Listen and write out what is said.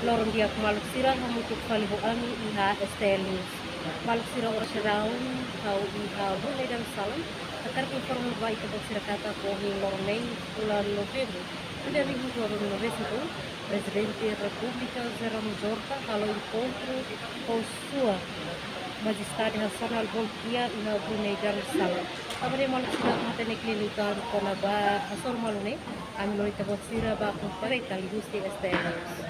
lorong dia maluk sira hamutuk falihu ami iha estelus maluk sira orasiraun kau iha Brunei Darussalam akan informal baik kepada sira kata ko hi lorong nei bulan November dari 2009 Presidente República Zera Muzorta kalau encontro com sua Majestade Hassan al-Bolkiah iha Brunei Darussalam. Abang malu sira mata ne klinikan kona ba asor malu ne ami lori tabot sira ba kumpare kali gusti STLs.